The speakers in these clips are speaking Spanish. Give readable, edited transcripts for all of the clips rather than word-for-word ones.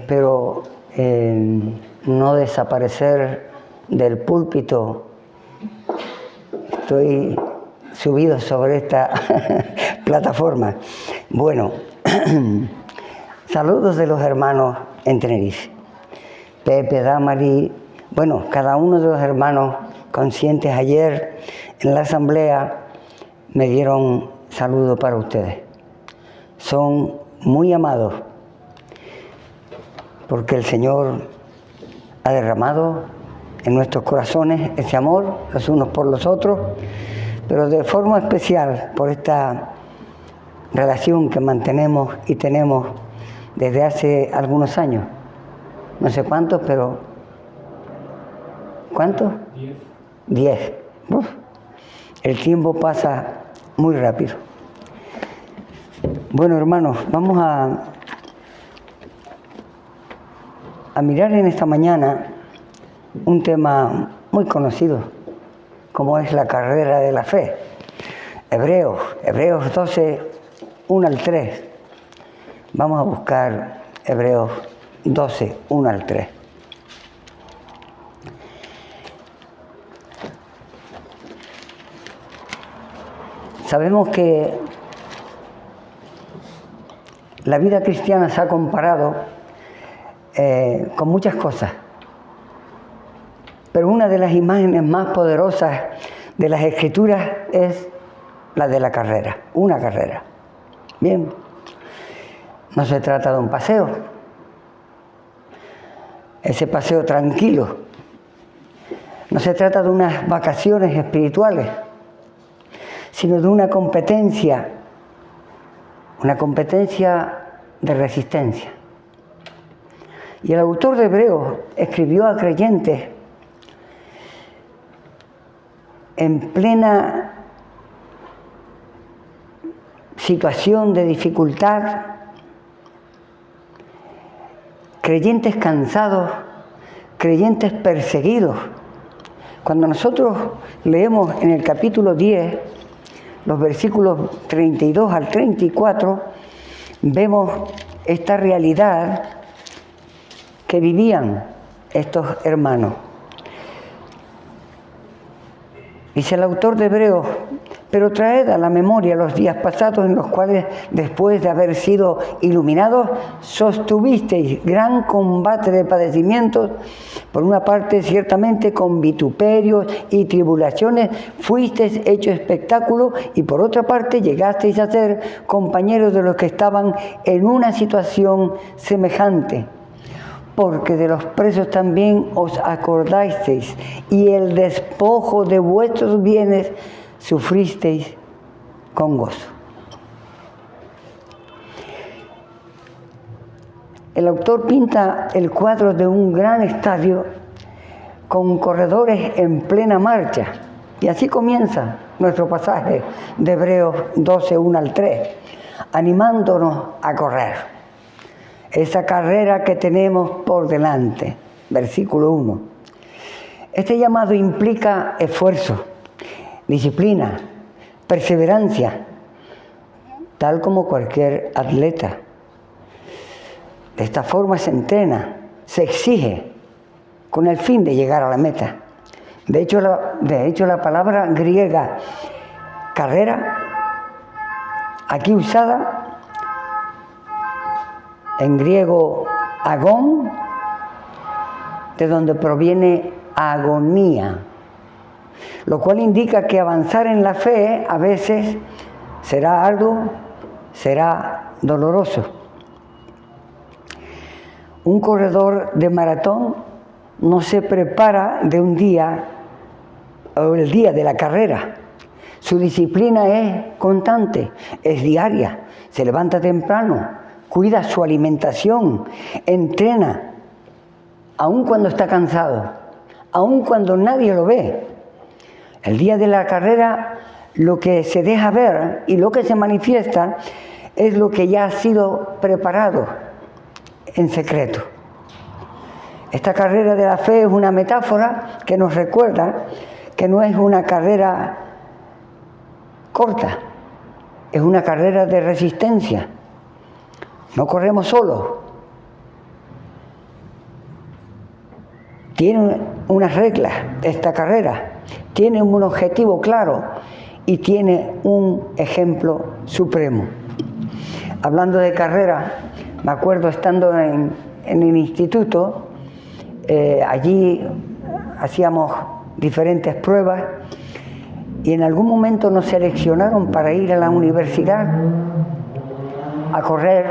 espero no desaparecer del púlpito. Estoy subido sobre esta plataforma. Bueno, saludos de los hermanos en Tenerife. Pepe, Damari, bueno, cada uno de los hermanos conscientes ayer en la asamblea me dieron saludos para ustedes. Son muy amados porque el Señor ha derramado en nuestros corazones ese amor, los unos por los otros, pero de forma especial por esta relación que mantenemos y tenemos desde hace algunos años. No sé cuántos, pero... ¿Cuántos? 10. Uf, el tiempo pasa muy rápido. Bueno, hermanos, vamos a mirar en esta mañana un tema muy conocido, como es la carrera de la fe. Hebreos 12, 1 al 3. Vamos a buscar Hebreos 12, 1 al 3. Sabemos que la vida cristiana se ha comparado con muchas cosas, pero una de las imágenes más poderosas de las Escrituras es la de la carrera, una carrera. Bien, no se trata de un paseo, ese paseo tranquilo, no se trata de unas vacaciones espirituales, sino de una competencia de resistencia. Y el autor de Hebreos escribió a creyentes en plena situación de dificultad, creyentes cansados, creyentes perseguidos. Cuando nosotros leemos en el capítulo 10, los versículos 32 al 34, vemos esta realidad que vivían estos hermanos. Dice el autor de Hebreos: pero traed a la memoria los días pasados en los cuales, después de haber sido iluminados, sostuvisteis gran combate de padecimientos. Por una parte, ciertamente, con vituperios y tribulaciones fuisteis hecho espectáculo, y por otra parte, llegasteis a ser compañeros de los que estaban en una situación semejante. Porque de los presos también os acordasteis, y el despojo de vuestros bienes sufristeis con gozo. El autor pinta el cuadro de un gran estadio con corredores en plena marcha. Y así comienza nuestro pasaje de Hebreos 12, 1 al 3, animándonos a correr esa carrera que tenemos por delante. Versículo 1. Este llamado implica esfuerzo, disciplina, perseverancia, tal como cualquier atleta. De esta forma se entrena, se exige, con el fin de llegar a la meta. De hecho, la palabra griega carrera, aquí usada en griego agón, de donde proviene agonía, lo cual indica que avanzar en la fe a veces será arduo, será doloroso. Un corredor de maratón no se prepara de un día o el día de la carrera. Su disciplina es constante, es diaria, se levanta temprano, cuida su alimentación, entrena, aun cuando está cansado, aun cuando nadie lo ve. El día de la carrera, lo que se deja ver y lo que se manifiesta es lo que ya ha sido preparado en secreto. Esta carrera de la fe es una metáfora que nos recuerda que no es una carrera corta, es una carrera de resistencia. No corremos solos, Tiene unas reglas esta carrera, tiene un objetivo claro y tiene un ejemplo supremo. Hablando de carrera, me acuerdo estando en el instituto, allí hacíamos diferentes pruebas y en algún momento nos seleccionaron para ir a la universidad a correr.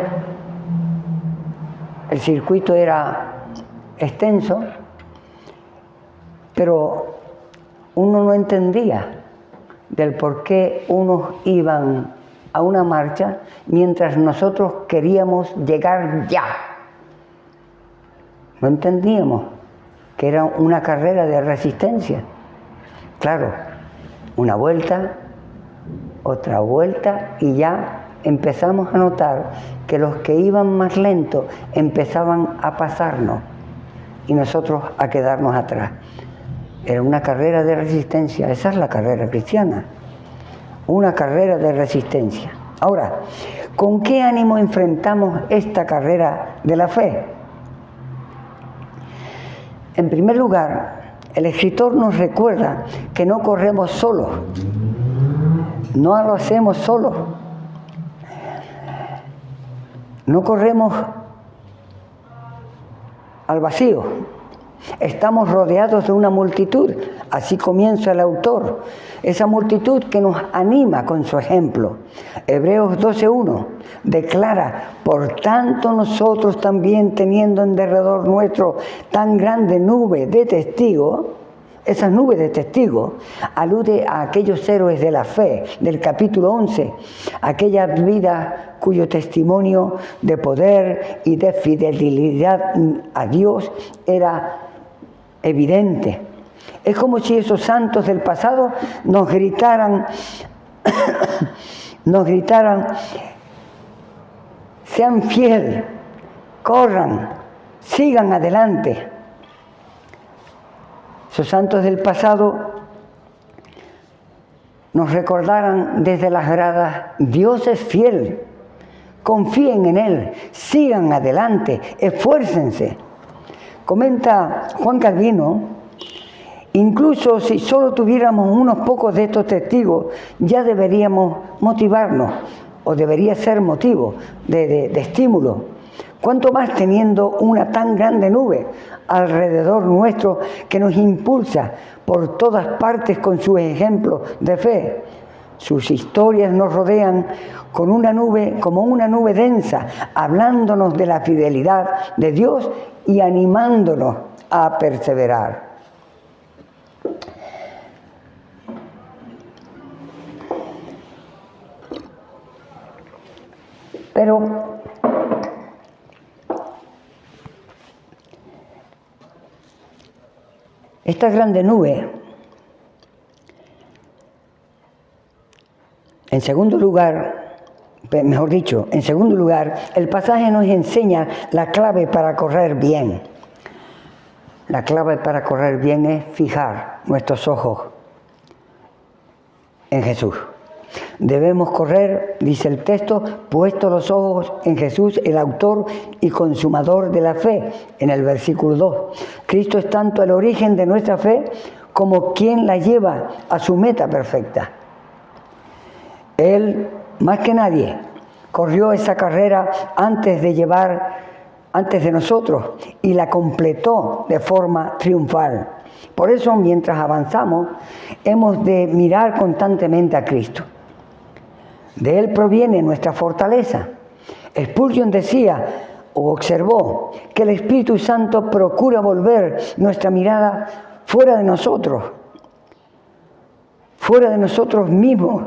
El circuito era extenso, pero uno no entendía del por qué unos iban a una marcha mientras nosotros queríamos llegar ya. No entendíamos que era una carrera de resistencia. Claro, una vuelta, otra vuelta y ya empezamos a notar que los que iban más lento empezaban a pasarnos y nosotros a quedarnos atrás. Era una carrera de resistencia, esa es la carrera cristiana, una carrera de resistencia. Ahora, ¿con qué ánimo enfrentamos esta carrera de la fe? En primer lugar, el escritor nos recuerda que no corremos solos, no lo hacemos solos, no corremos al vacío, estamos rodeados de una multitud, así comienza el autor, esa multitud que nos anima con su ejemplo. Hebreos 12:1 declara: por tanto nosotros también, teniendo en derredor nuestro tan grande nube de testigos, esas nubes de testigos alude a aquellos héroes de la fe del capítulo 11, aquellas vidas cuyo testimonio de poder y de fidelidad a Dios era evidente. Es como si esos santos del pasado nos gritaran, sean fieles, corran, sigan adelante. Esos santos del pasado nos recordaran desde las gradas: Dios es fiel, confíen en Él, sigan adelante, esfuércense. Comenta Juan Calvino: incluso si solo tuviéramos unos pocos de estos testigos, ya deberíamos motivarnos, o debería ser motivo de estímulo. Cuanto más teniendo una tan grande nube alrededor nuestro que nos impulsa por todas partes con sus ejemplos de fe. Sus historias nos rodean con una nube, como una nube densa, hablándonos de la fidelidad de Dios y animándonos a perseverar. Pero esta grande nube, en segundo lugar, el pasaje nos enseña la clave para correr bien. La clave para correr bien es fijar nuestros ojos en Jesús. Debemos correr, dice el texto, puestos los ojos en Jesús, el autor y consumador de la fe, en el versículo 2. Cristo es tanto el origen de nuestra fe como quien la lleva a su meta perfecta. Él, más que nadie, corrió esa carrera antes de nosotros y la completó de forma triunfal. Por eso, mientras avanzamos, hemos de mirar constantemente a Cristo. De Él proviene nuestra fortaleza. Spurgeon decía o observó que el Espíritu Santo procura volver nuestra mirada fuera de nosotros mismos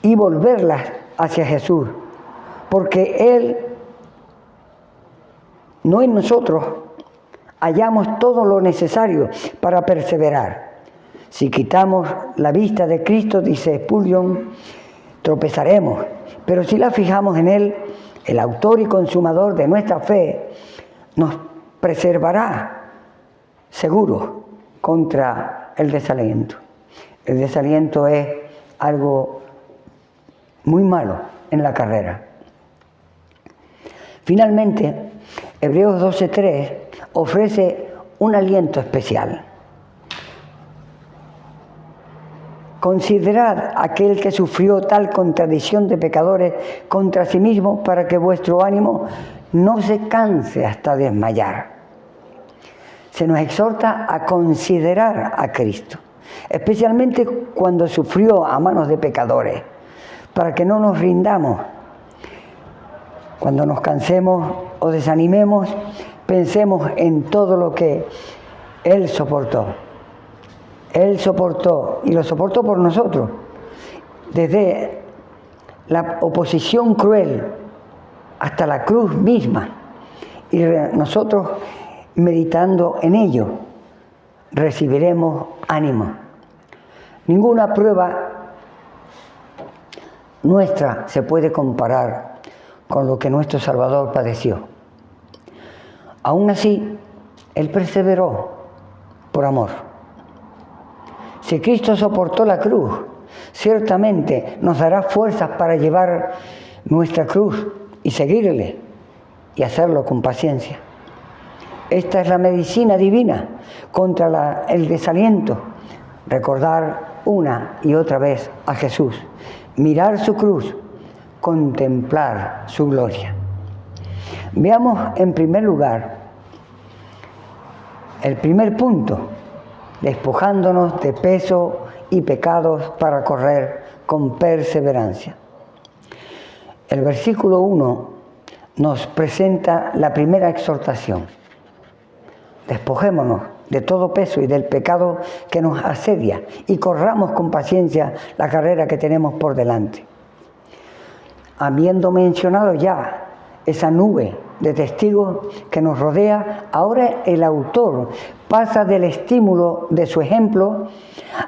y volverla hacia Jesús, porque Él, no en nosotros, hallamos todo lo necesario para perseverar. Si quitamos la vista de Cristo, dice Spurgeon, tropezaremos, pero si la fijamos en Él, el autor y consumador de nuestra fe, nos preservará seguro contra el desaliento. El desaliento es algo muy malo en la carrera. Finalmente, Hebreos 12:3 ofrece un aliento especial. Considerad aquel que sufrió tal contradicción de pecadores contra sí mismo para que vuestro ánimo no se canse hasta desmayar. Se nos exhorta a considerar a Cristo, especialmente cuando sufrió a manos de pecadores, para que no nos rindamos. Cuando nos cansemos o desanimemos, pensemos en todo lo que Él soportó. Él soportó, y lo soportó por nosotros, desde la oposición cruel hasta la cruz misma. Y nosotros, meditando en ello, recibiremos ánimo. Ninguna prueba nuestra se puede comparar con lo que nuestro Salvador padeció. Aún así, Él perseveró por amor. Si Cristo soportó la cruz, ciertamente nos dará fuerzas para llevar nuestra cruz y seguirle y hacerlo con paciencia. Esta es la medicina divina contra el desaliento. Recordar una y otra vez a Jesús, mirar su cruz, contemplar su gloria. Veamos en primer lugar el primer punto: despojándonos de peso y pecados para correr con perseverancia. El versículo 1 nos presenta la primera exhortación. Despojémonos de todo peso y del pecado que nos asedia y corramos con paciencia la carrera que tenemos por delante. Habiendo mencionado ya esa nube de testigos que nos rodea, ahora el autor pasa del estímulo de su ejemplo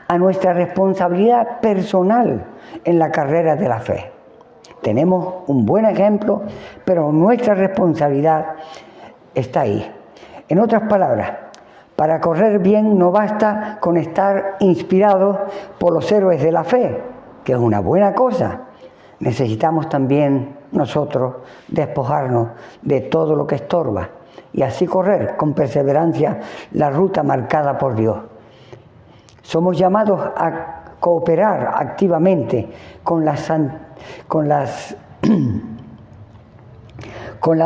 a nuestra responsabilidad personal en la carrera de la fe. Tenemos un buen ejemplo, pero nuestra responsabilidad está ahí. En otras palabras, para correr bien no basta con estar inspirados por los héroes de la fe, que es una buena cosa. Necesitamos también nosotros despojarnos de todo lo que estorba y así correr con perseverancia la ruta marcada por Dios. Somos llamados a cooperar activamente con la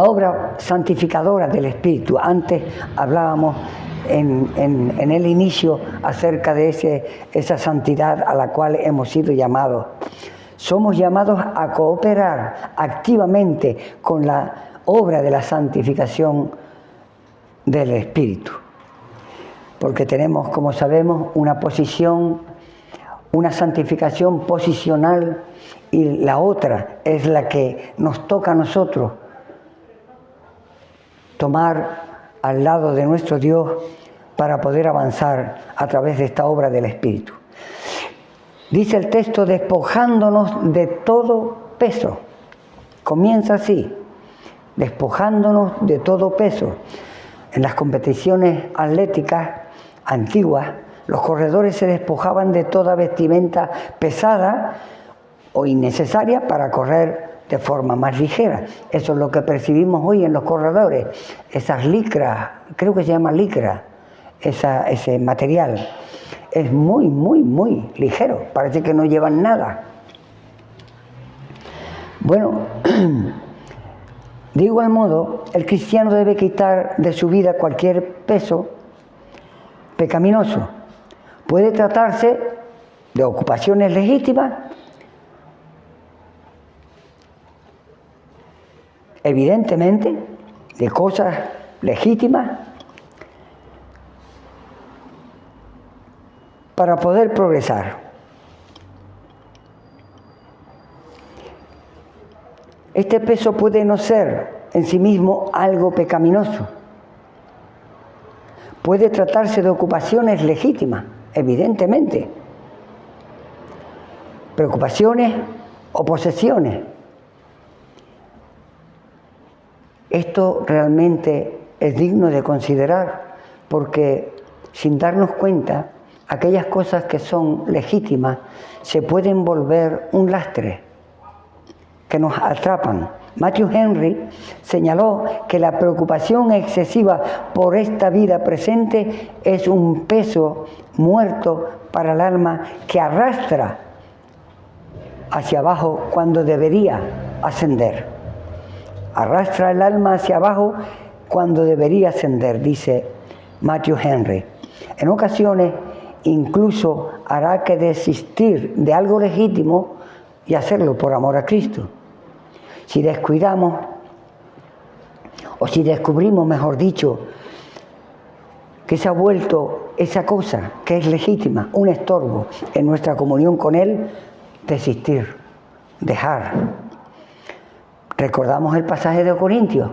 obra santificadora del Espíritu. Antes hablábamos en el inicio acerca de esa santidad a la cual hemos sido llamados. Somos llamados a cooperar activamente con la obra de la santificación del Espíritu. Porque tenemos, como sabemos, una posición, una santificación posicional, y la otra es la que nos toca a nosotros tomar al lado de nuestro Dios para poder avanzar a través de esta obra del Espíritu. Dice el texto, despojándonos de todo peso. Comienza así, despojándonos de todo peso. En las competiciones atléticas antiguas, los corredores se despojaban de toda vestimenta pesada o innecesaria para correr de forma más ligera. Eso es lo que percibimos hoy en los corredores. Esas licras, creo que se llama licra, ese material. Es muy, muy, muy ligero. Parece que no llevan nada. Bueno, de igual modo, el cristiano debe quitar de su vida cualquier peso pecaminoso. Puede tratarse de ocupaciones legítimas, evidentemente, de cosas legítimas, para poder progresar. Este peso puede no ser en sí mismo algo pecaminoso. Puede tratarse de ocupaciones legítimas, evidentemente. Preocupaciones o posesiones. Esto realmente es digno de considerar, porque sin darnos cuenta, aquellas cosas que son legítimas se pueden volver un lastre, que nos atrapan Matthew Henry señaló que la preocupación excesiva por esta vida presente es un peso muerto para el alma que arrastra hacia abajo cuando debería ascender. Arrastra el alma hacia abajo cuando debería ascender, dice Matthew Henry. En ocasiones incluso hará que desistir de algo legítimo y hacerlo por amor a Cristo. Si descuidamos, o si descubrimos, mejor dicho, que se ha vuelto esa cosa que es legítima, un estorbo en nuestra comunión con Él, desistir, dejar. Recordamos el pasaje de Corintios,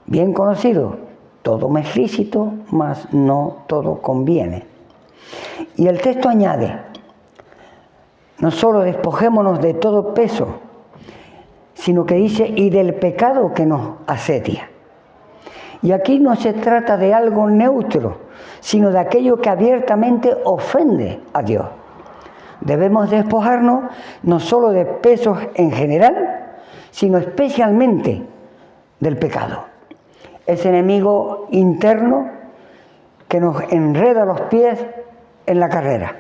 bien conocido: todo me es lícito, mas no todo conviene. Y el texto añade: no solo despojémonos de todo peso, sino que dice, y del pecado que nos asedia. Y aquí no se trata de algo neutro, sino de aquello que abiertamente ofende a Dios. Debemos despojarnos no solo de pesos en general, sino especialmente del pecado. Ese enemigo interno que nos enreda los pies en la carrera,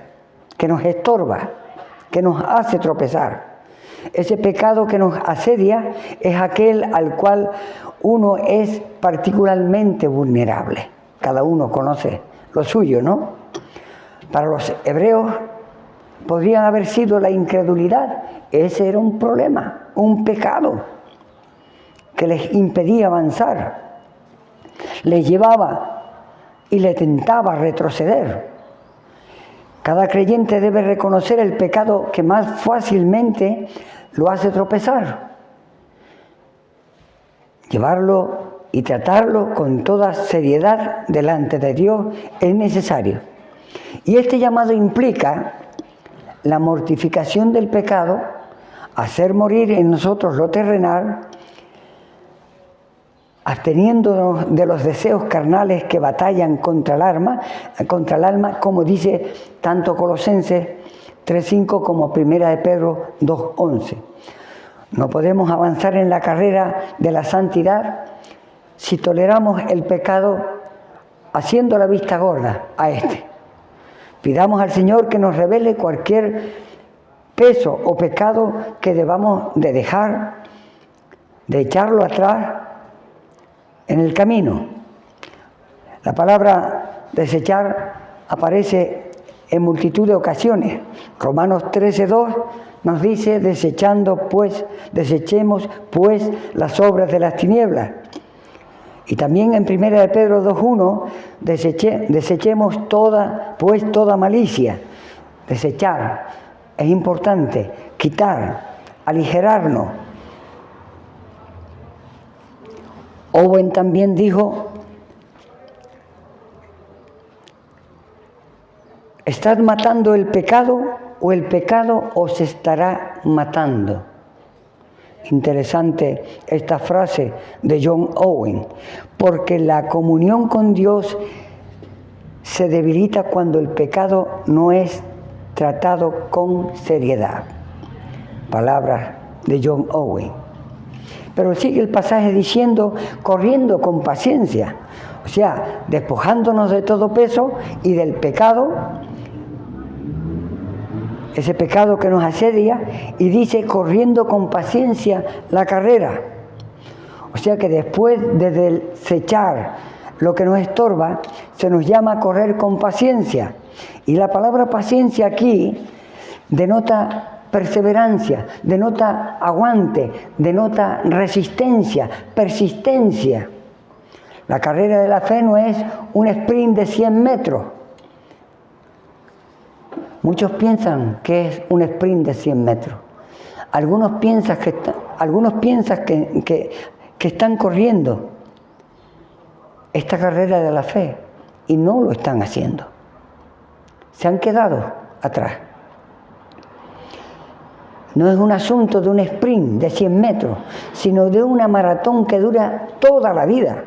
que nos estorba, que nos hace tropezar. Ese pecado que nos asedia es aquel al cual uno es particularmente vulnerable. Cada uno conoce lo suyo, ¿no? Para los hebreos podrían haber sido la incredulidad. Ese era un problema, un pecado que les impedía avanzar, les llevaba y les tentaba a retroceder. Cada creyente debe reconocer el pecado que más fácilmente lo hace tropezar, llevarlo y tratarlo con toda seriedad delante de Dios es necesario. Y este llamado implica la mortificación del pecado, hacer morir en nosotros lo terrenal, absteniéndonos de los deseos carnales que batallan contra el alma, como dice tanto Colosenses 3:5 como 1 de Pedro 2:11. No podemos avanzar en la carrera de la santidad si toleramos el pecado haciendo la vista gorda a este. Pidamos al Señor que nos revele cualquier peso o pecado que debamos de dejar, de echarlo atrás en el camino. La palabra desechar aparece en multitud de ocasiones. Romanos 13:2 nos dice: desechemos pues las obras de las tinieblas. Y también en 1 de Pedro 2:1 desechemos toda malicia. Desechar es importante, quitar, aligerarnos. Owen también dijo: ¿estás matando el pecado o el pecado os estará matando? Interesante esta frase de John Owen, porque la comunión con Dios se debilita cuando el pecado no es tratado con seriedad. Palabras de John Owen. Pero sigue el pasaje diciendo: corriendo con paciencia, o sea, despojándonos de todo peso y del pecado, ese pecado que nos asedia, y dice: corriendo con paciencia la carrera. O sea que después de desechar lo que nos estorba, se nos llama a correr con paciencia. Y la palabra paciencia aquí denota perseverancia, denota aguante, denota resistencia, persistencia. La carrera de la fe no es un sprint de 100 metros. Muchos piensan que es un sprint de 100 metros. Algunos piensan que están corriendo esta carrera de la fe y no lo están haciendo. Se han quedado atrás. No es un asunto de un sprint de 100 metros, sino de una maratón que dura toda la vida.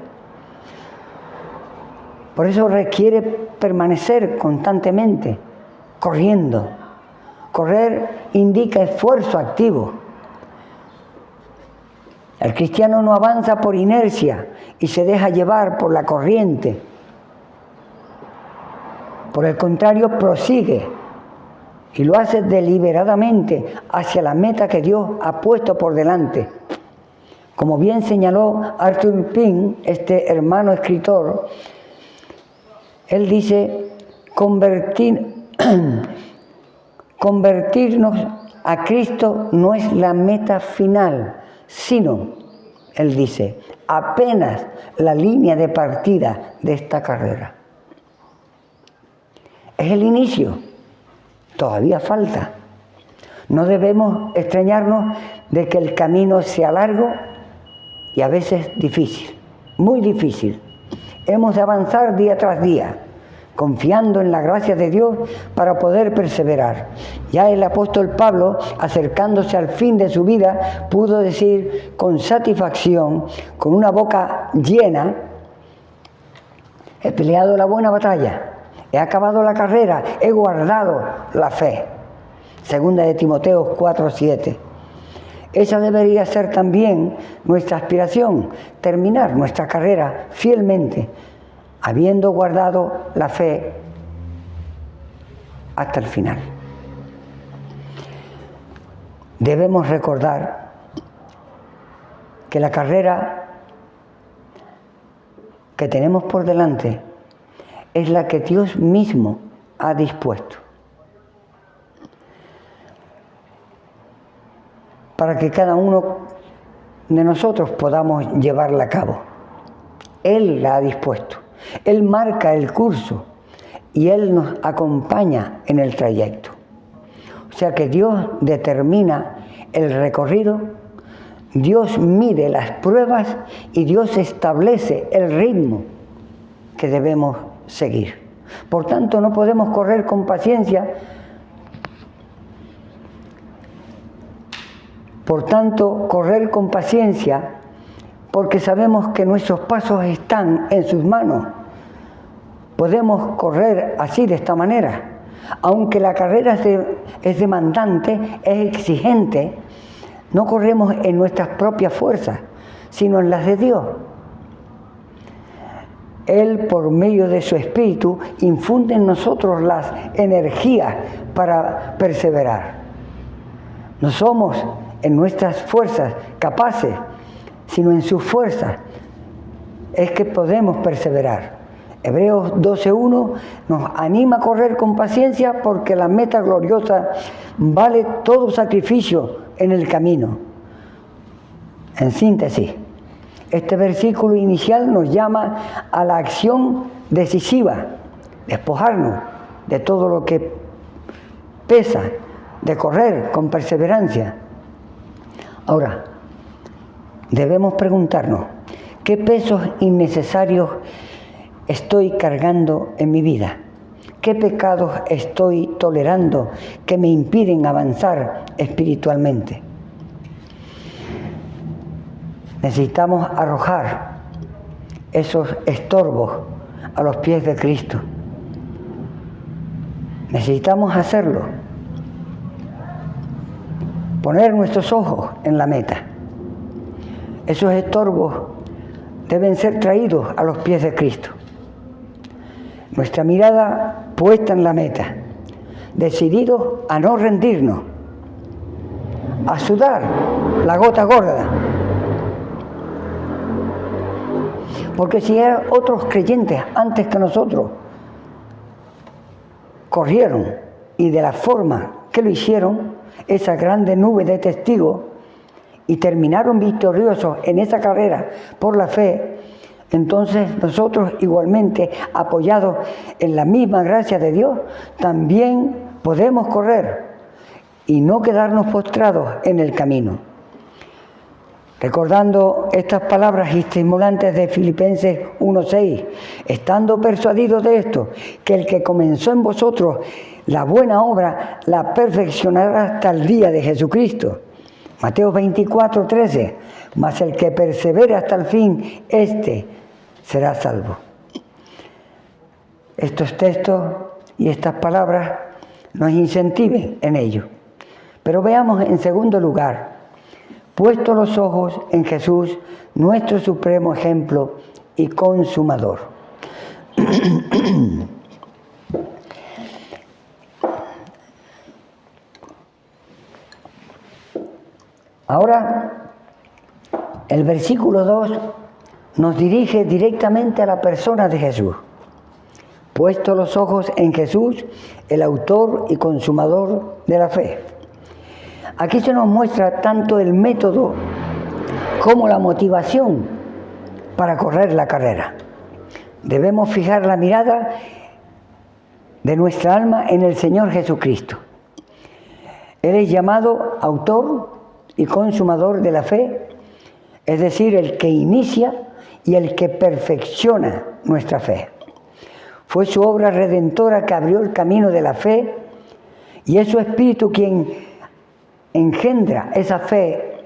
Por eso requiere permanecer constantemente corriendo. Correr indica esfuerzo activo. El cristiano no avanza por inercia y se deja llevar por la corriente. Por el contrario, prosigue y lo hace deliberadamente hacia la meta que Dios ha puesto por delante. Como bien señaló Arthur Pym, este hermano escritor, él dice, convertirnos a Cristo no es la meta final, sino, él dice, apenas la línea de partida de esta carrera. Es el inicio, todavía falta. No debemos extrañarnos de que el camino sea largo y a veces difícil, muy difícil. Hemos de avanzar día tras día, confiando en la gracia de Dios para poder perseverar. Ya el apóstol Pablo, acercándose al fin de su vida, pudo decir con satisfacción, con una boca llena, he peleado la buena batalla, he acabado la carrera, he guardado la fe. Segunda de Timoteo 4:7. Esa debería ser también nuestra aspiración, terminar nuestra carrera fielmente, habiendo guardado la fe hasta el final. Debemos recordar que la carrera que tenemos por delante es la que Dios mismo ha dispuesto para que cada uno de nosotros podamos llevarla a cabo. Él la ha dispuesto, Él marca el curso y Él nos acompaña en el trayecto. O sea que Dios determina el recorrido, Dios mide las pruebas y Dios establece el ritmo que debemos seguir. Por tanto, no podemos correr con paciencia. Porque sabemos que nuestros pasos están en sus manos. Podemos correr así, de esta manera. Aunque la carrera es demandante, es exigente, no corremos en nuestras propias fuerzas, sino en las de Dios. Él, por medio de su Espíritu, infunde en nosotros las energías para perseverar. No somos en nuestras fuerzas capaces, sino en sus fuerzas es que podemos perseverar. Hebreos 12:1 nos anima a correr con paciencia porque la meta gloriosa vale todo sacrificio en el camino. En síntesis, este versículo inicial nos llama a la acción decisiva, despojarnos de todo lo que pesa, de correr con perseverancia. Ahora, debemos preguntarnos, ¿qué pesos innecesarios estoy cargando en mi vida? ¿Qué pecados estoy tolerando que me impiden avanzar espiritualmente? Necesitamos arrojar esos estorbos a los pies de Cristo. Necesitamos hacerlo. Poner nuestros ojos en la meta. Esos estorbos deben ser traídos a los pies de Cristo. Nuestra mirada puesta en la meta, decididos a no rendirnos, a sudar la gota gorda. Porque si otros creyentes antes que nosotros corrieron y de la forma que lo hicieron, esa grande nube de testigos, y terminaron victoriosos en esa carrera por la fe, entonces nosotros igualmente, apoyados en la misma gracia de Dios, también podemos correr y no quedarnos postrados en el camino. Recordando estas palabras estimulantes de Filipenses 1:6, estando persuadidos de esto, que el que comenzó en vosotros la buena obra la perfeccionará hasta el día de Jesucristo. Mateo 24:13, mas el que persevere hasta el fin, éste será salvo. Estos textos y estas palabras nos incentiven en ello. Pero veamos en segundo lugar, puesto los ojos en Jesús, nuestro supremo ejemplo y consumador. Ahora, el versículo 2 nos dirige directamente a la persona de Jesús. Puesto los ojos en Jesús, el autor y consumador de la fe. Aquí se nos muestra tanto el método como la motivación para correr la carrera. Debemos fijar la mirada de nuestra alma en el Señor Jesucristo. Él es llamado autor y consumador de la fe, es decir, el que inicia y el que perfecciona nuestra fe. Fue su obra redentora que abrió el camino de la fe y es su Espíritu quien engendra esa fe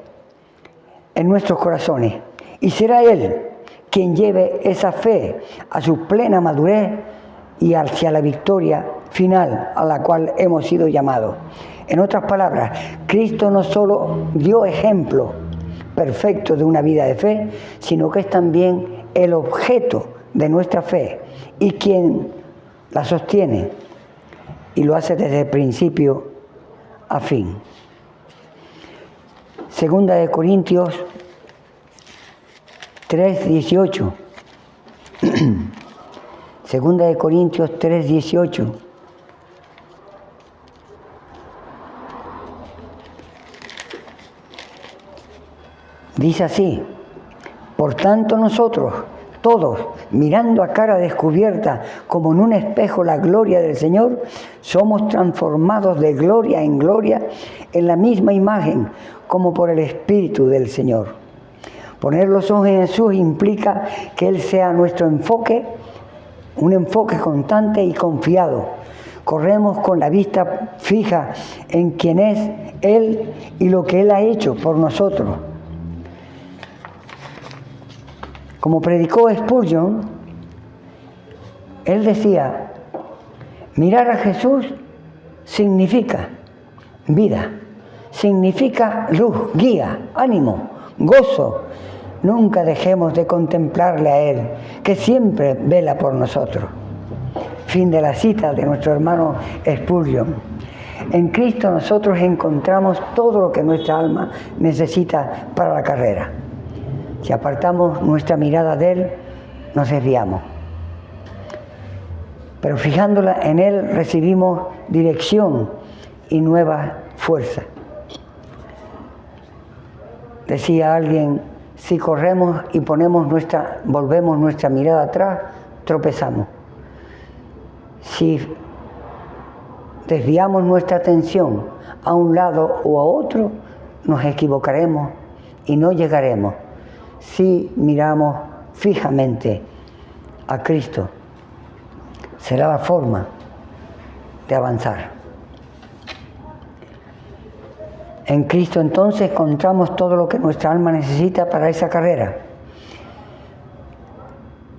en nuestros corazones. Y será Él quien lleve esa fe a su plena madurez y hacia la victoria final a la cual hemos sido llamados. En otras palabras, Cristo no solo dio ejemplo perfecto de una vida de fe, sino que es también el objeto de nuestra fe y quien la sostiene y lo hace desde principio a fin. Segunda de Corintios 3:18. Segunda de Corintios 3:18. Dice así: por tanto nosotros, todos, mirando a cara descubierta como en un espejo la gloria del Señor, somos transformados de gloria en gloria en la misma imagen como por el Espíritu del Señor. Poner los ojos en Jesús implica que Él sea nuestro enfoque, un enfoque constante y confiado. Corremos con la vista fija en quién es Él y lo que Él ha hecho por nosotros. Como predicó Spurgeon, él decía, mirar a Jesús significa vida, significa luz, guía, ánimo, gozo. Nunca dejemos de contemplarle a Él, que siempre vela por nosotros. Fin de la cita de nuestro hermano Spurgeon. En Cristo nosotros encontramos todo lo que nuestra alma necesita para la carrera. Si apartamos nuestra mirada de Él, nos desviamos. Pero fijándola en Él recibimos dirección y nueva fuerza. Decía alguien, si corremos y volvemos nuestra mirada atrás, tropezamos. Si desviamos nuestra atención a un lado o a otro, nos equivocaremos y no llegaremos. Si miramos fijamente a Cristo, será la forma de avanzar. En Cristo entonces encontramos todo lo que nuestra alma necesita para esa carrera.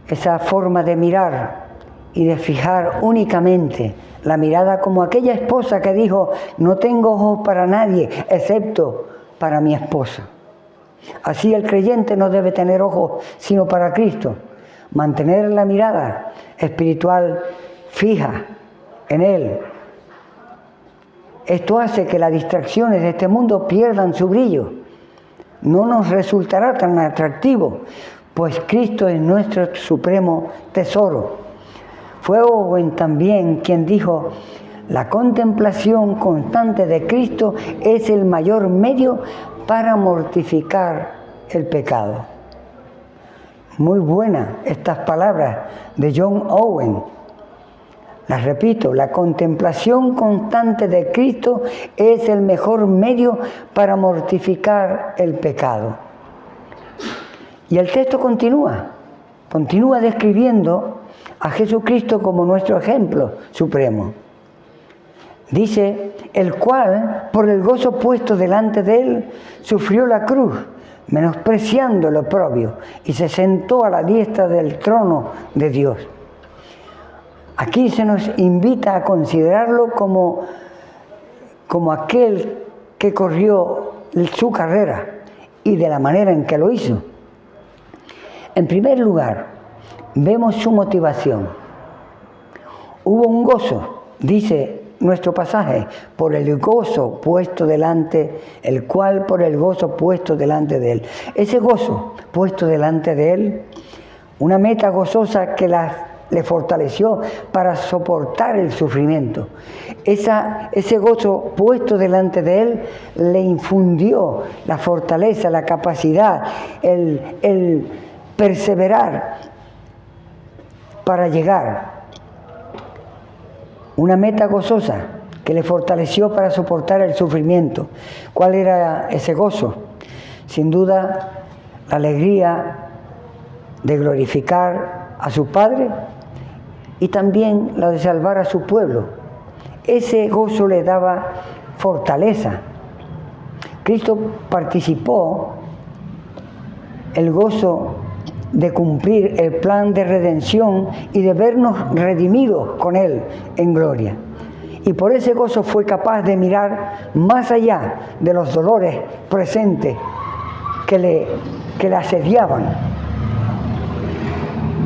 Esa forma de mirar y de fijar únicamente la mirada como aquella esposa que dijo, no tengo ojos para nadie excepto para mi esposa. Así el creyente no debe tener ojos sino para Cristo. Mantener la mirada espiritual fija en Él. Esto hace que las distracciones de este mundo pierdan su brillo. No nos resultará tan atractivo, pues Cristo es nuestro supremo tesoro. Fue Owen también quien dijo, la contemplación constante de Cristo es el mayor medio para mortificar el pecado. Muy buenas estas palabras de John Owen. Las repito, la contemplación constante de Cristo es el mejor medio para mortificar el pecado. Y el texto continúa describiendo a Jesucristo como nuestro ejemplo supremo. Dice, el cual, por el gozo puesto delante de Él, sufrió la cruz, menospreciando el oprobio, y se sentó a la diestra del trono de Dios. Aquí se nos invita a considerarlo como aquel que corrió su carrera y de la manera en que lo hizo. En primer lugar, vemos su motivación. Hubo un gozo, dice nuestro pasaje, por el gozo puesto delante, el cual por el gozo puesto delante de él. Ese gozo puesto delante de él, una meta gozosa que le fortaleció para soportar el sufrimiento. Ese gozo puesto delante de él le infundió la fortaleza, la capacidad, el perseverar para llegar. Una meta gozosa que le fortaleció para soportar el sufrimiento. ¿Cuál era ese gozo? Sin duda, la alegría de glorificar a su Padre y también la de salvar a su pueblo. Ese gozo le daba fortaleza. Cristo participó el gozo de cumplir el plan de redención y de vernos redimidos con Él en gloria. Y por ese gozo fue capaz de mirar más allá de los dolores presentes que le asediaban.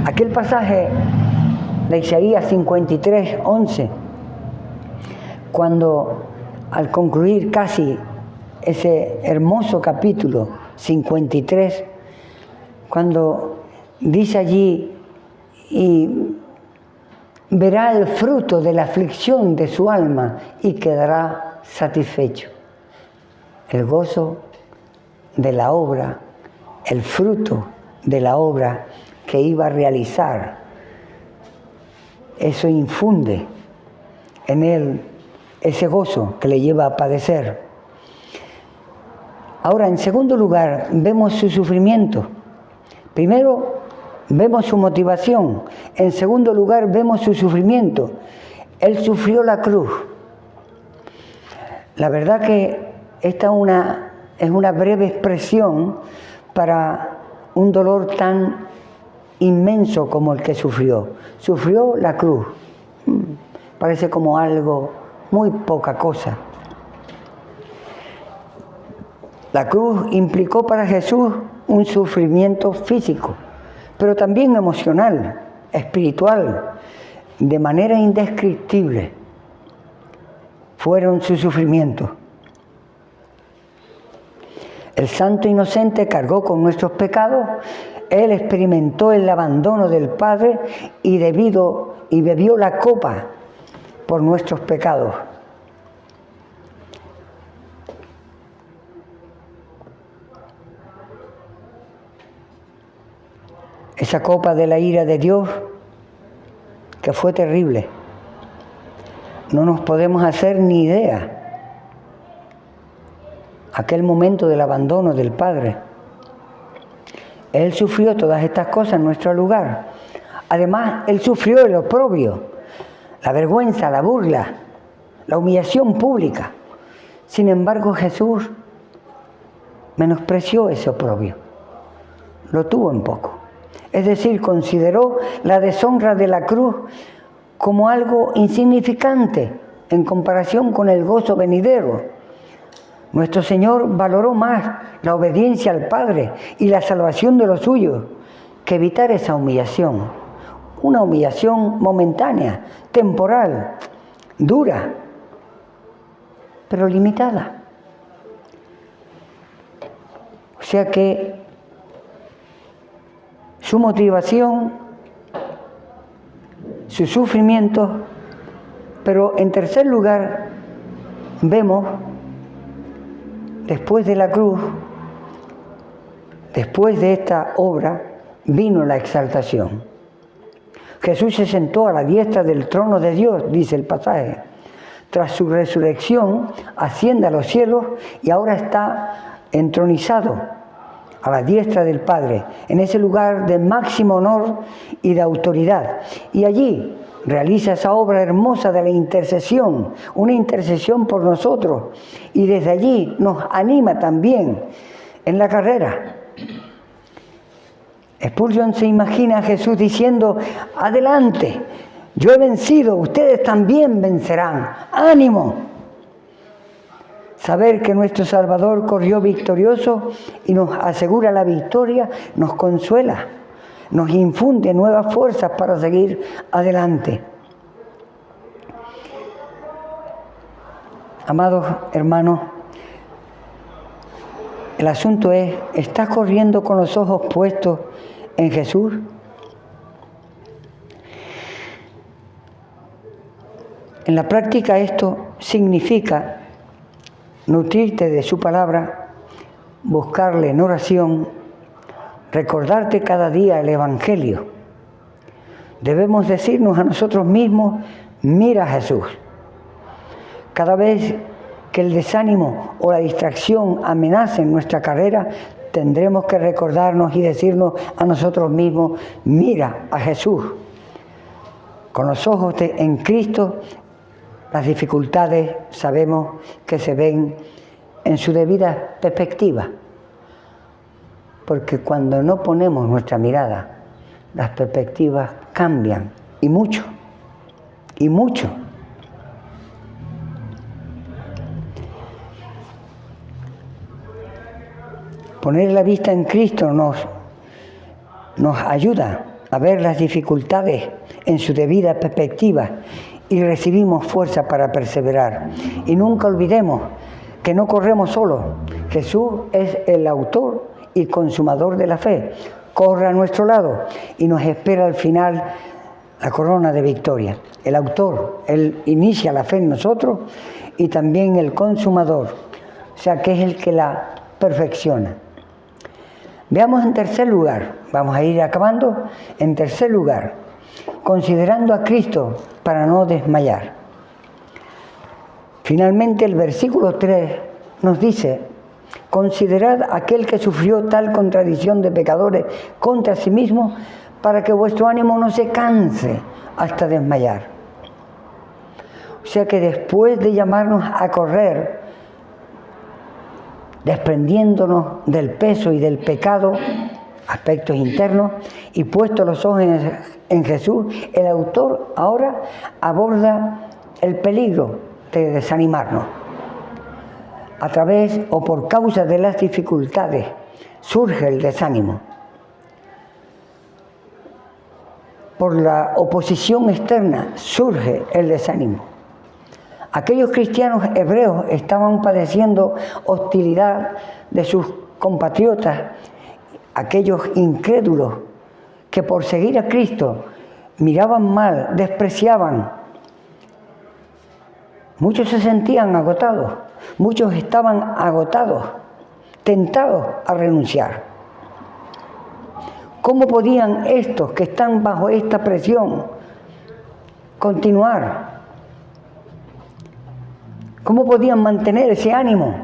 Aquel pasaje de Isaías 53:11, cuando al concluir casi ese hermoso capítulo 53, cuando dice allí, y verá el fruto de la aflicción de su alma y quedará satisfecho. El gozo de la obra, el fruto de la obra que iba a realizar, eso infunde en él ese gozo que le lleva a padecer. Ahora, en segundo lugar, vemos su sufrimiento. Primero, vemos su motivación. En segundo lugar, vemos su sufrimiento. Él sufrió la cruz. La verdad que esta es una breve expresión para un dolor tan inmenso como el que sufrió. Sufrió la cruz. Parece como algo, muy poca cosa. La cruz implicó para Jesús un sufrimiento físico, pero también emocional, espiritual, de manera indescriptible. Fueron sus sufrimientos. El santo inocente cargó con nuestros pecados. Él experimentó el abandono del Padre y bebió la copa por nuestros pecados. Esa copa de la ira de Dios, que fue terrible. No nos podemos hacer ni idea. Aquel momento del abandono del Padre. Él sufrió todas estas cosas en nuestro lugar. Además, Él sufrió el oprobio, la vergüenza, la burla, la humillación pública. Sin embargo, Jesús menospreció ese oprobio. Lo tuvo en poco. Es decir, consideró la deshonra de la cruz como algo insignificante en comparación con el gozo venidero. Nuestro Señor valoró más la obediencia al Padre y la salvación de los suyos que evitar esa humillación. Una humillación momentánea, temporal, dura, pero limitada. O sea que su motivación, su sufrimiento, pero en tercer lugar vemos, después de la cruz, después de esta obra, vino la exaltación. Jesús se sentó a la diestra del trono de Dios, dice el pasaje. Tras su resurrección, asciende a los cielos y ahora está entronizado a la diestra del Padre, en ese lugar de máximo honor y de autoridad. Y allí realiza esa obra hermosa de la intercesión, una intercesión por nosotros. Y desde allí nos anima también en la carrera. Spurgeon se imagina a Jesús diciendo: adelante, yo he vencido, ustedes también vencerán. ¡Ánimo! Saber que nuestro Salvador corrió victorioso y nos asegura la victoria nos consuela, nos infunde nuevas fuerzas para seguir adelante. Amados hermanos, el asunto es, ¿estás corriendo con los ojos puestos en Jesús? En la práctica esto significa nutrirte de su palabra, buscarle en oración, recordarte cada día el Evangelio. Debemos decirnos a nosotros mismos, mira a Jesús. Cada vez que el desánimo o la distracción amenacen nuestra carrera, tendremos que recordarnos y decirnos a nosotros mismos, mira a Jesús. Con los ojos en Cristo, las dificultades sabemos que se ven en su debida perspectiva, porque cuando no ponemos nuestra mirada, las perspectivas cambian, y mucho, y mucho. Poner la vista en Cristo nos ayuda a ver las dificultades en su debida perspectiva y recibimos fuerza para perseverar. Y nunca olvidemos que no corremos solos. Jesús es el autor y consumador de la fe. Corre a nuestro lado y nos espera al final la corona de victoria. El autor, él inicia la fe en nosotros y también el consumador, o sea que es el que la perfecciona. Veamos en tercer lugar, vamos a ir acabando, en tercer lugar, considerando a Cristo para no desmayar. Finalmente el versículo 3 nos dice, considerad aquel que sufrió tal contradicción de pecadores contra sí mismo, para que vuestro ánimo no se canse hasta desmayar. O sea que después de llamarnos a correr, desprendiéndonos del peso y del pecado, aspectos internos, y puestos los ojos en Jesús, el autor ahora aborda el peligro de desanimarnos. A través o por causa de las dificultades surge el desánimo. Por la oposición externa surge el desánimo. Aquellos cristianos hebreos estaban padeciendo hostilidad de sus compatriotas, aquellos incrédulos que por seguir a Cristo miraban mal, despreciaban. Muchos se sentían agotados, muchos estaban agotados, tentados a renunciar. ¿Cómo podían estos que están bajo esta presión continuar? ¿Cómo podían mantener ese ánimo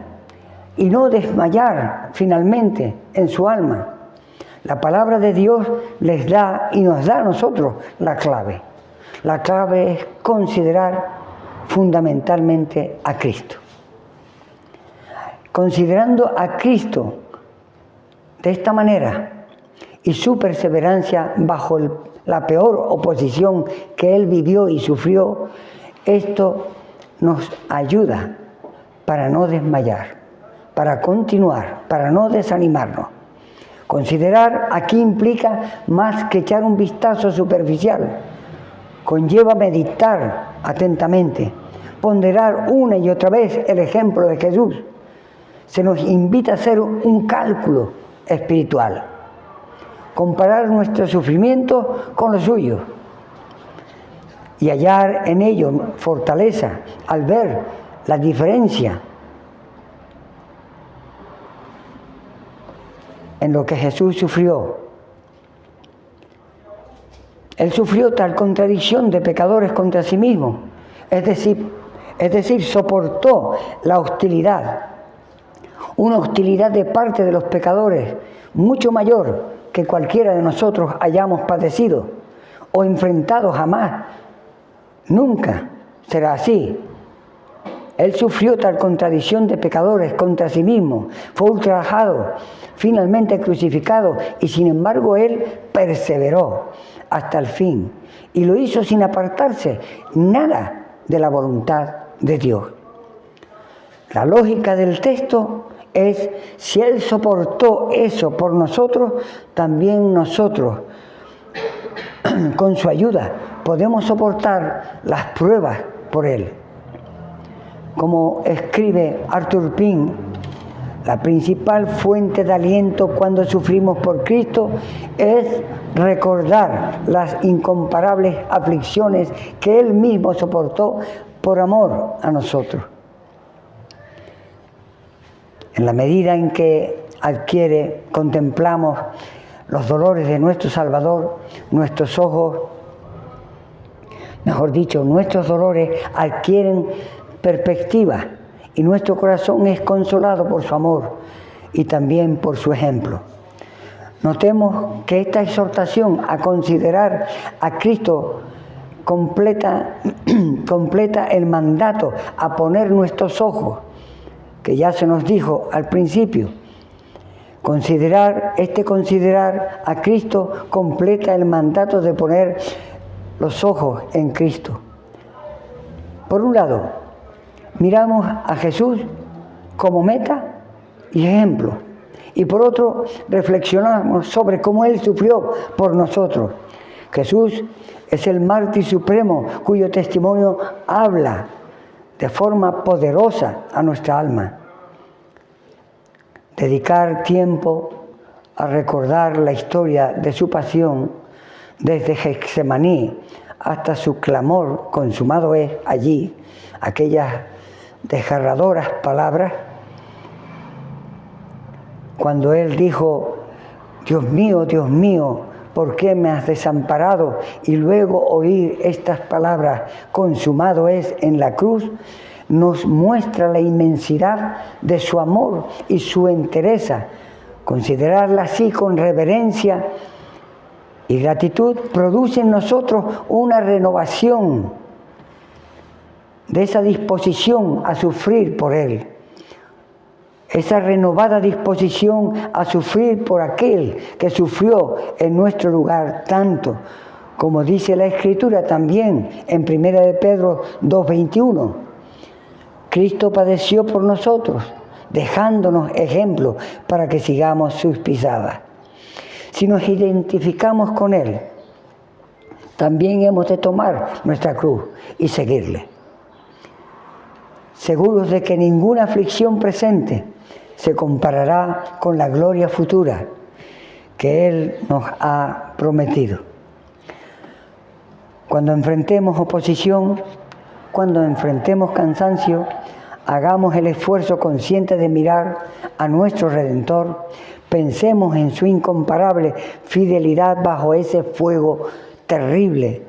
y no desmayar finalmente en su alma? La palabra de Dios les da y nos da a nosotros la clave. La clave es considerar fundamentalmente a Cristo. Considerando a Cristo de esta manera y su perseverancia bajo la peor oposición que Él vivió y sufrió, esto nos ayuda para no desmayar, para continuar, para no desanimarnos. Considerar aquí implica más que echar un vistazo superficial. Conlleva meditar atentamente, ponderar una y otra vez el ejemplo de Jesús. Se nos invita a hacer un cálculo espiritual, comparar nuestro sufrimiento con lo suyo y hallar en ello fortaleza al ver la diferencia en lo que Jesús sufrió. Él sufrió tal contradicción de pecadores contra sí mismo, es decir, soportó la hostilidad, una hostilidad de parte de los pecadores mucho mayor que cualquiera de nosotros hayamos padecido o enfrentado jamás. Nunca será así. Él sufrió tal contradicción de pecadores contra sí mismo, fue ultrajado, finalmente crucificado, y sin embargo Él perseveró hasta el fin, y lo hizo sin apartarse nada de la voluntad de Dios. La lógica del texto es, si Él soportó eso por nosotros, también nosotros, con su ayuda, podemos soportar las pruebas por Él. Como escribe Arthur Pym, la principal fuente de aliento cuando sufrimos por Cristo es recordar las incomparables aflicciones que Él mismo soportó por amor a nosotros. En la medida en que contemplamos los dolores de nuestro Salvador, nuestros ojos, mejor dicho, nuestros dolores adquieren perspectiva y nuestro corazón es consolado por su amor y también por su ejemplo. Notemos que esta exhortación a considerar a Cristo completa el mandato a poner nuestros ojos, que ya se nos dijo al principio. Considerar a Cristo completa el mandato de poner los ojos en Cristo. Por un lado, miramos a Jesús como meta y ejemplo. Y por otro, reflexionamos sobre cómo Él sufrió por nosotros. Jesús es el mártir supremo cuyo testimonio habla de forma poderosa a nuestra alma. Dedicar tiempo a recordar la historia de su pasión, desde Getsemaní hasta su clamor consumado es allí, aquellas desgarradoras palabras, cuando Él dijo, Dios mío, ¿por qué me has desamparado? Y luego oír estas palabras, consumado es en la cruz, nos muestra la inmensidad de su amor y su entereza. Considerarla así con reverencia y gratitud produce en nosotros una renovación de esa disposición a sufrir por Él. Esa renovada disposición a sufrir por aquel que sufrió en nuestro lugar tanto, como dice la Escritura también en 1 de Pedro 2:21. Cristo padeció por nosotros, dejándonos ejemplo para que sigamos sus pisadas. Si nos identificamos con Él, también hemos de tomar nuestra cruz y seguirle. Seguros de que ninguna aflicción presente se comparará con la gloria futura que Él nos ha prometido. Cuando enfrentemos oposición, cuando enfrentemos cansancio, hagamos el esfuerzo consciente de mirar a nuestro Redentor, pensemos en su incomparable fidelidad bajo ese fuego terrible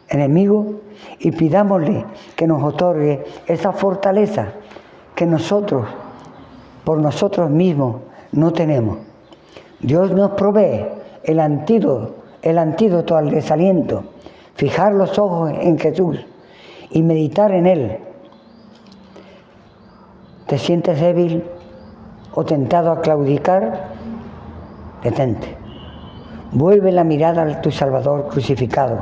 enemigo y pidámosle que nos otorgue esa fortaleza que nosotros, por nosotros mismos, no tenemos. Dios nos provee el antídoto al desaliento, fijar los ojos en Jesús y meditar en Él. ¿Te sientes débil o tentado a claudicar? Detente. Vuelve la mirada a tu Salvador crucificado,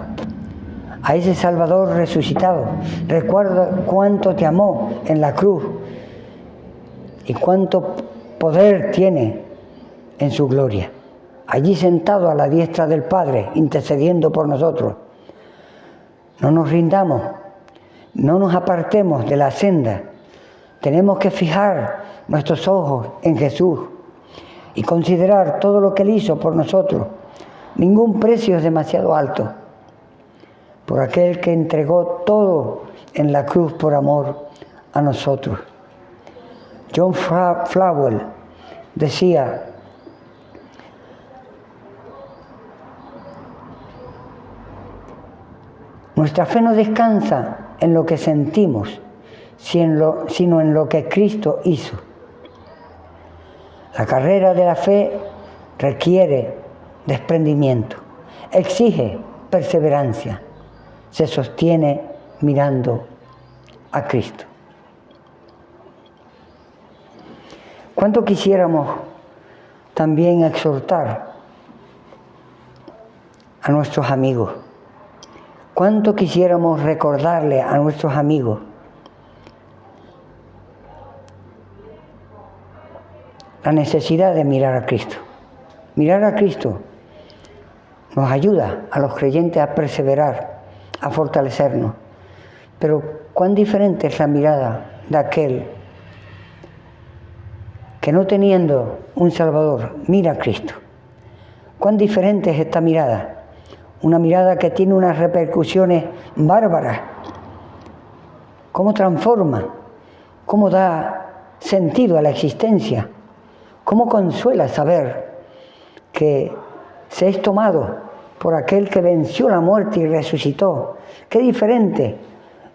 a ese Salvador resucitado. Recuerda cuánto te amó en la cruz y cuánto poder tiene en su gloria. Allí sentado a la diestra del Padre, intercediendo por nosotros. No nos rindamos, no nos apartemos de la senda. Tenemos que fijar nuestros ojos en Jesús y considerar todo lo que Él hizo por nosotros. Ningún precio es demasiado alto. Por aquel que entregó todo en la cruz por amor a nosotros. John Flowell decía, nuestra fe no descansa en lo que sentimos, sino en lo que Cristo hizo. La carrera de la fe requiere desprendimiento, exige perseverancia, se sostiene mirando a Cristo. ¿Cuánto quisiéramos también exhortar a nuestros amigos? ¿Cuánto quisiéramos recordarle a nuestros amigos la necesidad de mirar a Cristo. Mirar a Cristo nos ayuda a los creyentes a perseverar, a fortalecernos. Pero cuán diferente es la mirada de aquel que no teniendo un Salvador, mira a Cristo. Cuán diferente es esta mirada. Una mirada que tiene unas repercusiones bárbaras. Cómo transforma, cómo da sentido a la existencia, cómo consuela saber que se es tomado por aquel que venció la muerte y resucitó. Qué diferente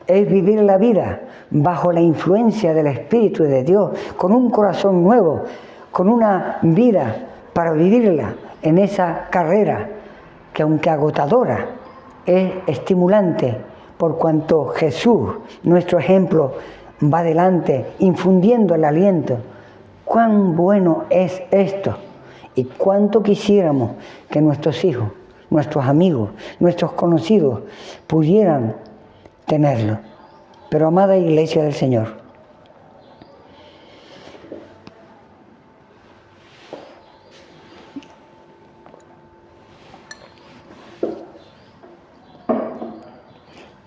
es vivir la vida bajo la influencia del Espíritu de Dios, con un corazón nuevo, con una vida para vivirla en esa carrera que, aunque agotadora, es estimulante por cuanto Jesús, nuestro ejemplo, va adelante infundiendo el aliento. Cuán bueno es esto y cuánto quisiéramos que nuestros hijos, nuestros amigos, nuestros conocidos pudieran tenerlo. Pero amada Iglesia del Señor,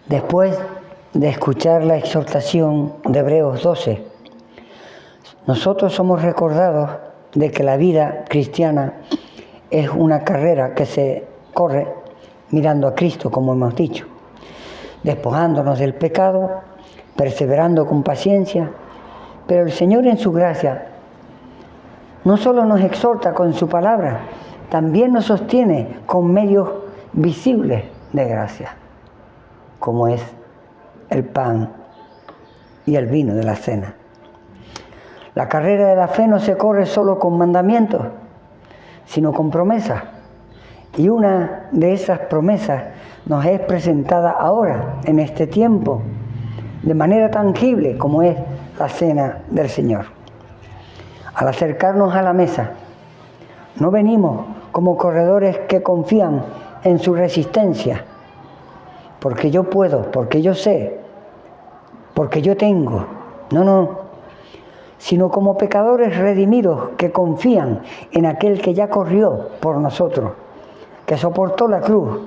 después de escuchar la exhortación de Hebreos 12, nosotros somos recordados de que la vida cristiana es una carrera que se corre mirando a Cristo, como hemos dicho, despojándonos del pecado, perseverando con paciencia, pero el Señor en su gracia no solo nos exhorta con su palabra, también nos sostiene con medios visibles de gracia, como es el pan y el vino de la cena. La carrera de la fe no se corre solo con mandamientos, sino con promesas. Y una de esas promesas nos es presentada ahora, en este tiempo, de manera tangible como es la cena del Señor. Al acercarnos a la mesa, no venimos como corredores que confían en su resistencia, porque yo puedo, porque yo sé, porque yo tengo. No, sino como pecadores redimidos que confían en aquel que ya corrió por nosotros, que soportó la cruz,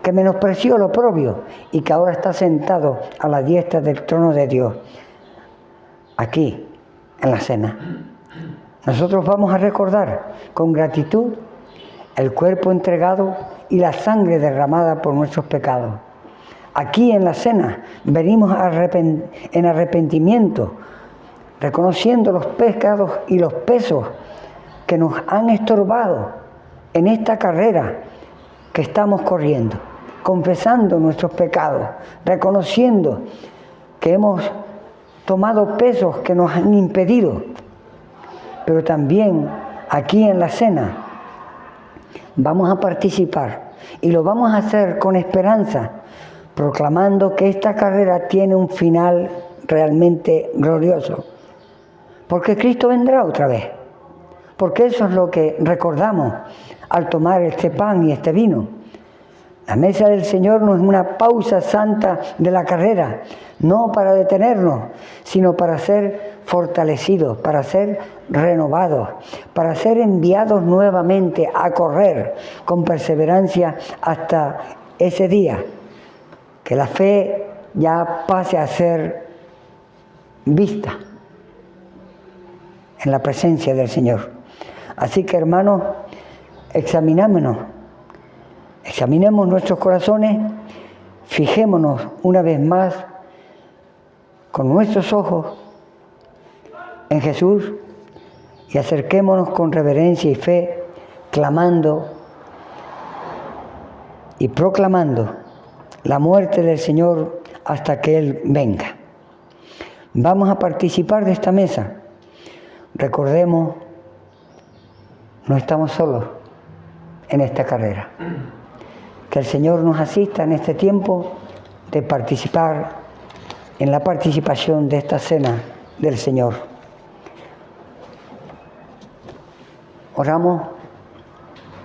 que menospreció lo oprobio y que ahora está sentado a la diestra del trono de Dios, aquí en la cena. Nosotros vamos a recordar con gratitud el cuerpo entregado y la sangre derramada por nuestros pecados. Aquí en la cena venimos en arrepentimiento, reconociendo los pecados y los pesos que nos han estorbado en esta carrera que estamos corriendo, confesando nuestros pecados, reconociendo que hemos tomado pesos que nos han impedido. Pero también aquí en la cena vamos a participar y lo vamos a hacer con esperanza, proclamando que esta carrera tiene un final realmente glorioso. Porque Cristo vendrá otra vez. Porque eso es lo que recordamos al tomar este pan y este vino. La mesa del Señor no es una pausa santa de la carrera, no para detenernos, sino para ser fortalecidos, para ser renovados, para ser enviados nuevamente a correr con perseverancia hasta ese día, que la fe ya pase a ser vista en la presencia del Señor. Así que, hermanos, examinemos nuestros corazones, fijémonos una vez más con nuestros ojos en Jesús y acerquémonos con reverencia y fe, clamando y proclamando la muerte del Señor hasta que Él venga. Vamos a participar de esta mesa. Recordemos, no estamos solos en esta carrera. Que el Señor nos asista en este tiempo de participar en la participación de esta cena del Señor. Oramos.